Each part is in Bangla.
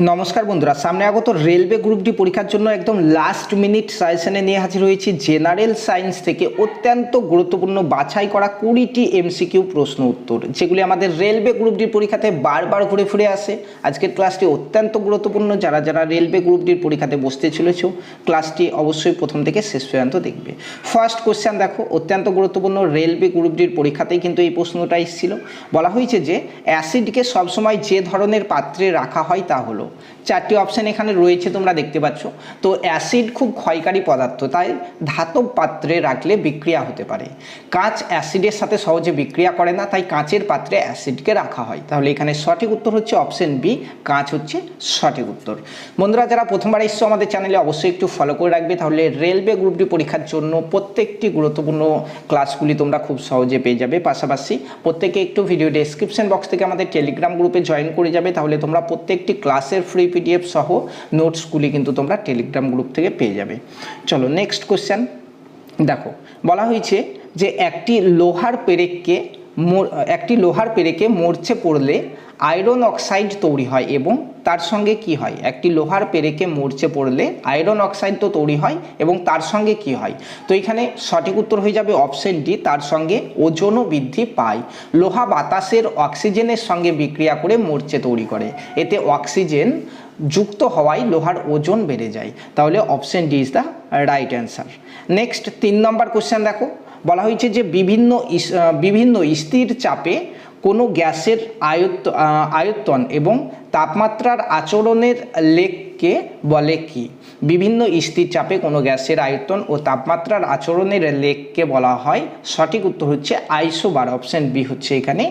নমস্কার বন্ধুরা, সামনে আগত রেলওয়ে গ্রুপ ডি পরীক্ষার জন্য একদম লাস্ট মিনিট সাজেশনে নিয়ে হাজির হয়েছি জেনারেল সায়েন্স থেকে অত্যন্ত গুরুত্বপূর্ণ বাছাই করা 20টি এমসিকিউ প্রশ্ন উত্তর, যেগুলি আমাদের রেলওয়ে গ্রুপ ডির পরীক্ষাতে বারবার ঘুরে ফিরে আসে। আজকের ক্লাসটি অত্যন্ত গুরুত্বপূর্ণ। যারা যারা রেলওয়ে গ্রুপ ডির পরীক্ষাতে বসতে চলেছ, ক্লাসটি অবশ্যই প্রথম থেকে শেষ পর্যন্ত দেখবে। ফার্স্ট কোশ্চেন দেখো, অত্যন্ত গুরুত্বপূর্ণ। রেলওয়ে গ্রুপ ডির পরীক্ষাতেই কিন্তু এই প্রশ্নটা এসেছিল। বলা হয়েছে যে অ্যাসিডকে সবসময় যে ধরনের পাত্রে রাখা হয় তা হলো, চারটি অপশন এখানে রয়েছে, তোমরা দেখতে পাচ্ছ। তো অ্যাসিড খুব ক্ষয়কারী পদার্থ, তাই ধাতব পাত্রে রাখলে বিক্রিয়া হতে পারে। কাঁচ অ্যাসিডের সাথে সহজে বিক্রিয়া করে না, তাই কাঁচের পাত্রে অ্যাসিডকে রাখা হয়। তাহলে এখানে সঠিক উত্তর হচ্ছে অপশন বি, কাঁচ হচ্ছে সঠিক উত্তর। বন্ধুরা, যারা প্রথমবার এসছো আমাদের চ্যানেলে, অবশ্যই একটু ফলো করে রাখবে, তাহলে রেলওয়ে গ্রুপ ডি পরীক্ষার জন্য প্রত্যেকটি গুরুত্বপূর্ণ ক্লাসগুলি তোমরা খুব সহজে পেয়ে যাবে। পাশাপাশি প্রত্যেকে একটু ভিডিও ডেসক্রিপশন বক্স থেকে আমাদের টেলিগ্রাম গ্রুপে জয়েন করে যাবে, তাহলে তোমরা প্রত্যেকটি ক্লাসের ফ্রি পিডিএফ সহ নোটসগুলি কিন্তু তোমরা টেলিগ্রাম গ্রুপ থেকে পেয়ে যাবে। চলো নেক্সট কোশ্চেন দেখো। বলা হয়েছে যে একটি লোহার পেরেকে মরচে পড়লে আয়রন অক্সাইড তৈরি হয় এবং তার সঙ্গে কি হয়? একটি লোহার পেরেকে মরচে পড়লে আয়রন অক্সাইড তো তৈরি হয় এবং তার সঙ্গে কি হয়? তো এখানে সঠিক উত্তর হয়ে যাবে অপশন ডি, তার সঙ্গে ওজনও বৃদ্ধি পায়। লোহা বাতাসের অক্সিজেনের সঙ্গে বিক্রিয়া করে মরচে তৈরি করে, এতে অক্সিজেন যুক্ত হওয়ায় লোহার ওজন বেড়ে যায়। তাহলে option D is the right answer. Next 3 number question দেখো। বলা হয়েছে যে বিভিন্ন স্থির চাপে কোনো গ্যাসের আয়তন এবং তাপমাত্রার আচরণের লেখকে বলে কি? বিভিন্ন স্থির চাপে কোনো গ্যাসের আয়তন ও তাপমাত্রার আচরণের লেখকে বলা হয়, সঠিক উত্তর হচ্ছে আইসোবার। অপশন বি হচ্ছে এখানে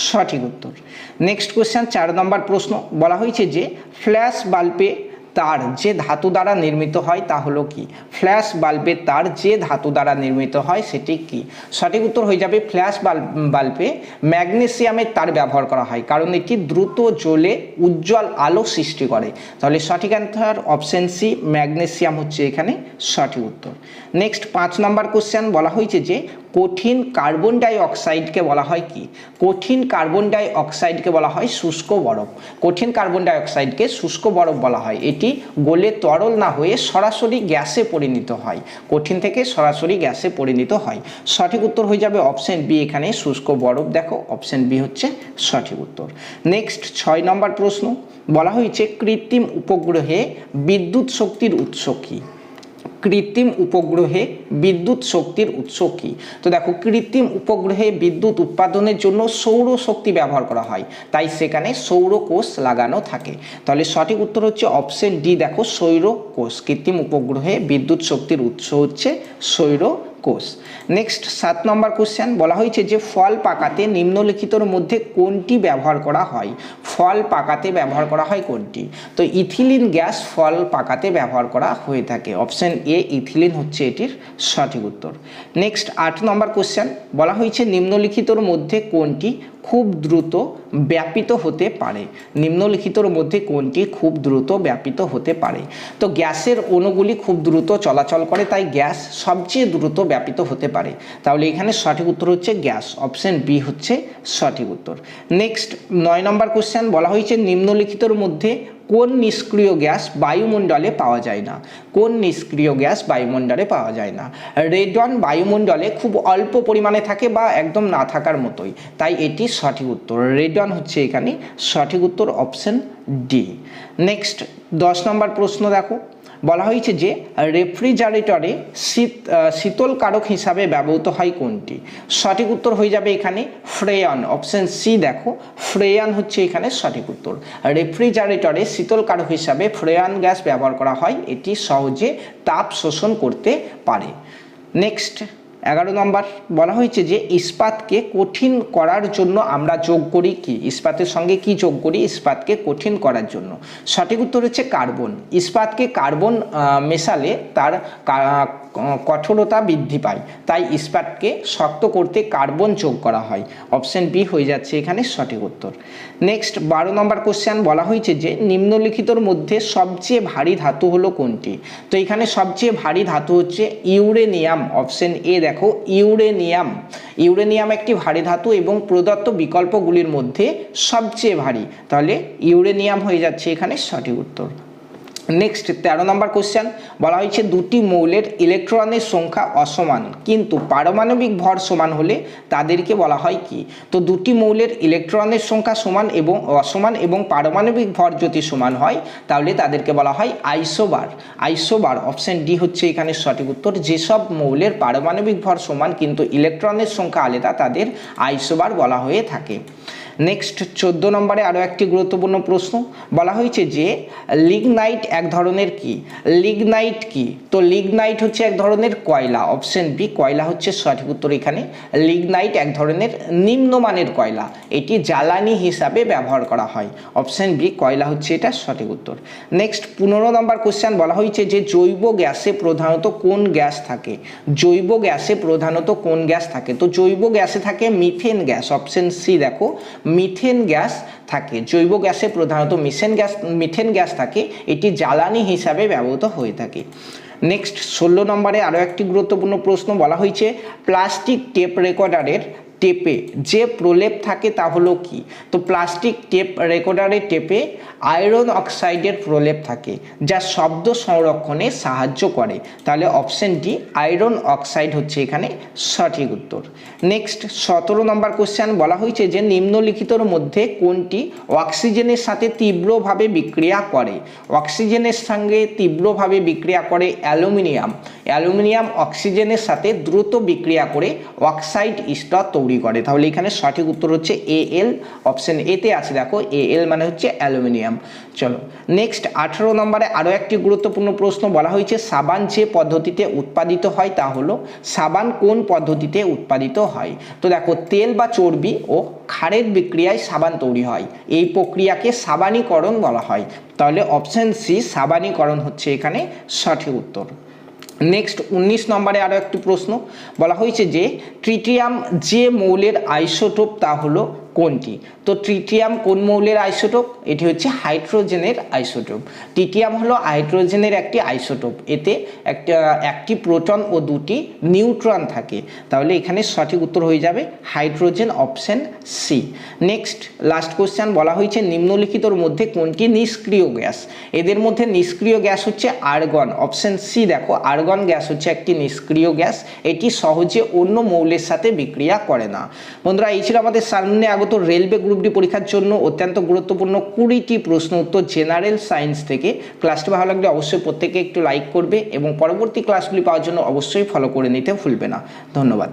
সঠিক উত্তর। নেক্সট কোশ্চেন 4 নম্বর প্রশ্ন। বলা হয়েছে যে ফ্ল্যাশ বাল্বে তার যে ধাতু দ্বারা নির্মিত হয় তা হলো কি? ফ্ল্যাশ বাল্বের তার যে ধাতু দ্বারা নির্মিত হয় সেটি কি? সঠিক উত্তর হয়ে যাবে ফ্ল্যাশ বাল্বে ম্যাগনেসিয়ামের তার ব্যবহার করা হয়, কারণ এটি দ্রুত জ্বলে উজ্জ্বল আলো সৃষ্টি করে। তাহলে সঠিক অ্যান্সার অপশন সি, ম্যাগনেসিয়াম হচ্ছে এখানে সঠিক উত্তর। নেক্সট 5 নম্বর কোশ্চেন। বলা হয়েছে যে কঠিন কার্বন ডাই অক্সাইডকে বলা হয় কি? কঠিন কার্বন ডাই অক্সাইডকে বলা হয় শুষ্ক বরফ। কঠিন কার্বন ডাই অক্সাইডকে শুষ্ক বরফ বলা হয়, এটি গলে তরল না হয়ে সরাসরি গ্যাসে পরিণত হয়। কঠিন থেকে সরাসরি গ্যাসে পরিণত হয়। সঠিক উত্তর হয়ে যাবে অপশন বি, এখানে শুষ্ক বরফ। দেখো অপশন বি হচ্ছে সঠিক উত্তর। নেক্সট 6 নম্বর প্রশ্ন। বলা হয়েছে কৃত্রিম উপগ্রহে বিদ্যুৎ শক্তির উৎস কি? কৃত্রিম উপগ্রহে বিদ্যুৎ শক্তির উৎস কি? তো দেখো, কৃত্রিম উপগ্রহে বিদ্যুৎ উৎপাদনের জন্য সৌরশক্তি ব্যবহার করা হয়, তাই সেখানে সৌরকোষ লাগানো থাকে। তাহলে সঠিক উত্তর হচ্ছে অপশন ডি, দেখো সৌরকোষ। কৃত্রিম উপগ্রহে বিদ্যুৎ শক্তির উৎস হচ্ছে সৌরকোষ। নেক্সট 7 নম্বর কোশ্চেন। বলা হয়েছে যে ফল পাকাতে নিম্নলিখিতর মধ্যে কোনটি ব্যবহার করা হয়? ফল পাকাতে ব্যবহার করা হয় কোনটি? তো ইথিলিন গ্যাস ফল পাকাতে ব্যবহার করা হয়ে থাকে। অপশন এ, ইথিলিন হচ্ছে এটির সঠিক উত্তর। নেক্সট 8 নম্বর কোশ্চেন। বলা হয়েছে নিম্নলিখিতর মধ্যে কোনটি খুব দ্রুত ব্যাপিত হতে পারে? নিম্নলিখিতর মধ্যে কোনটি খুব দ্রুত ব্যাপিত হতে পারে? তো গ্যাসের অণুগুলি খুব দ্রুত চলাচল করে, তাই গ্যাস সবচেয়ে দ্রুত ব্যাপিত হতে পারে। তাহলে এখানে সঠিক উত্তর হচ্ছে গ্যাস। অপশন বি হচ্ছে সঠিক উত্তর। নেক্সট 9 নম্বর কোশ্চেন। বলা হয়েছে নিম্নলিখিতর মধ্যে কোন নিষ্ক্রিয় গ্যাস বায়ুমণ্ডলে পাওয়া যায় না? কোন নিষ্ক্রিয় গ্যাস বায়ুমণ্ডলে পাওয়া যায় না? রেডন বায়ুমণ্ডলে খুব অল্প পরিমাণে থাকে বা একদম না থাকার মতোই, তাই এটি সঠিক উত্তর। রেডন হচ্ছে এখানে সঠিক উত্তর, অপশন ডি। নেক্সট 10 নম্বর প্রশ্ন দেখো। বলা হয়েছে যে রেফ্রিজারেটরে শীতলকারক হিসাবে ব্যবহৃত হয় কোনটি? সঠিক উত্তর হয়ে যাবে এখানে ফ্রেয়ন। অপশন সি, দেখো ফ্রেয়ন হচ্ছে এখানে সঠিক উত্তর। রেফ্রিজারেটরে শীতলকারক হিসাবে ফ্রেয়ন গ্যাস ব্যবহার করা হয়, এটি সহজে তাপ শোষণ করতে পারে। নেক্সট 11 নম্বর। বলা হয়েছে যে ইস্পাতকে কঠিন করার জন্য আমরা যোগ করি কি? ইস্পাতের সঙ্গে কি যোগ করি ইস্পাতকে কঠিন করার জন্য? সঠিক উত্তর হচ্ছে কার্বন। ইস্পাতকে কার্বন মেশালে তার কঠোরতা বৃদ্ধি পায়, তাই ইস্পাতকে শক্ত করতে কার্বন যোগ করা হয়। অপশন বি হয়ে যাচ্ছে এখানে সঠিক উত্তর। নেক্সট 12 নম্বর কোশ্চেন বলা হয়েছে যে নিম্নলিখিতর মধ্যে সবচেয়ে ভারী ধাতু হলো কোনটি? তো এখানে সবচেয়ে ভারী ধাতু হচ্ছে ইউরেনিয়াম। অপশন এ দেখো ইউরেনিয়াম। ইউরেনিয়াম একটি ভারী ধাতু এবং প্রদত্ত বিকল্পগুলির মধ্যে সবচেয়ে ভারী, তাহলে ইউরেনিয়াম হয়ে যাচ্ছে এখানে সঠিক উত্তর। নেক্সট 13 নম্বর কোশ্চেন বলা হয়েছে দুটি মৌলের ইলেকট্রনের সংখ্যা অসমান কিন্তু পারমাণবিক ভর সমান হলে তাদেরকে বলা হয় কি? তো দুটি মৌলের ইলেকট্রনের সংখ্যা সমান এবং অসমান এবং পারমাণবিক ভর যদি সমান হয় তাহলে তাদেরকে বলা হয় আইসোবার। আইসোবার অপশন ডি হচ্ছে এখানে সঠিক উত্তর। যেসব মৌলের পারমাণবিক ভর সমান কিন্তু ইলেকট্রনের সংখ্যা আলাদা তাদের আইসোবার বলা হয়ে থাকে। নেক্সট 14 নম্বরে আরও একটি গুরুত্বপূর্ণ প্রশ্ন বলা হয়েছে যে লিগনাইট এক ধরনের কি? লিগনাইট কি? তো লিগনাইট হচ্ছে এক ধরনের কয়লা। অপশন বি কয়লা হচ্ছে সঠিক উত্তর। এখানে লিগনাইট এক ধরনের নিম্নমানের কয়লা, এটি জ্বালানি হিসাবে ব্যবহার করা হয়। অপশন বি কয়লা হচ্ছে এটা সঠিক উত্তর। নেক্সট 15 নম্বর কোশ্চেন বলা হয়েছে যে জৈব গ্যাসে প্রধানত কোন গ্যাস থাকে? জৈব গ্যাসে প্রধানত কোন গ্যাস থাকে? তো জৈব গ্যাসে থাকে মিথেন গ্যাস। অপশন সি দেখো মিথেন গ্যাস থাকে। জৈব গ্যাসে প্রধানত মিথেন গ্যাস থাকে, এটি জ্বালানি হিসাবে ব্যবহৃত হয়ে থাকে। নেক্সট 16 নম্বরে আরও একটি গুরুত্বপূর্ণ প্রশ্ন বলা হয়েছে প্লাস্টিক টেপ রেকর্ডারের টেপে যে প্রলেপ থাকে তা হলো কি? তো প্লাস্টিক টেপ রেকর্ডারের টেপে আয়রন অক্সাইডের প্রলেপ থাকে যা শব্দ সংরক্ষণে সাহায্য করে, তাহলে অপশন ডি আয়রন অক্সাইড হচ্ছে এখানে সঠিক উত্তর। নেক্সট 17 নম্বর কোশ্চেন বলা হয়েছে যে নিম্নলিখিতর মধ্যে কোনটি অক্সিজেনের সাথে তীব্রভাবে বিক্রিয়া করে? অক্সিজেনের সঙ্গে তীব্রভাবে বিক্রিয়া করে অ্যালুমিনিয়াম। অ্যালুমিনিয়াম অক্সিজেনের সাথে দ্রুত বিক্রিয়া করে অক্সাইড স্তর তৈরি করে, তাহলে এখানে সঠিক উত্তর হচ্ছে এল। অপশন এতে আছে দেখো এল মানে হচ্ছে অ্যালুমিনিয়াম। চলো নেক্সট 18 নম্বরে আরও একটি গুরুত্বপূর্ণ প্রশ্ন বলা হয়েছে সাবান যে পদ্ধতিতে উৎপাদিত হয় তা হলো? সাবান কোন পদ্ধতিতে উৎপাদিত হয়? তো দেখো তেল বা চর্বি ও ক্ষারের বিক্রিয়ায় সাবান তৈরি হয়, এই প্রক্রিয়াকে সাবানীকরণ বলা হয়, তাহলে অপশন সি সাবানীকরণ হচ্ছে এখানে সঠিক উত্তর। নেক্সট 19 নম্বরে আরও একটি প্রশ্ন বলা হয়েছে যে ট্রিটিয়াম যে মৌলের আইসোটোপ তা হলো কোনটি? তো ট্রিটিয়াম কোন মৌলের আইসোটোপ? এটি হচ্ছে হাইড্রোজেনের আইসোটোপ। ট্রিটিয়াম হলো হাইড্রোজেনের একটি আইসোটোপ, এতে একটি প্রোটন ও দুটি নিউট্রন থাকে, তাহলে এখানে সঠিক উত্তর হয়ে যাবে hydrogen. Option C. Next last question বলা হয়েছে নিম্নলিখিতর মধ্যে কোনটি নিষ্ক্রিয় গ্যাস? এদের মধ্যে নিষ্ক্রিয় গ্যাস হচ্ছে আর্গন। অপশন সি দেখো আর্গন গ্যাস হচ্ছে একটি নিষ্ক্রিয় গ্যাস, এটি সহজে অন্য মৌলের সাথে বিক্রিয়া করে না। বন্ধুরা এই ছিল আমাদের সামনে আগত রেলওয়ে গ্রুপ ডি পরীক্ষার জন্য অত্যন্ত গুরুত্বপূর্ণ 20টি প্রশ্ন উত্তর জেনারেল সায়েন্স থেকে। ক্লাসটি ভালো লাগলে অবশ্যই প্রত্যেকে একটু লাইক করবে এবং পরবর্তী ক্লাসগুলি পাওয়ার জন্য অবশ্যই ফলো করে নিতে ভুলবে না। ধন্যবাদ।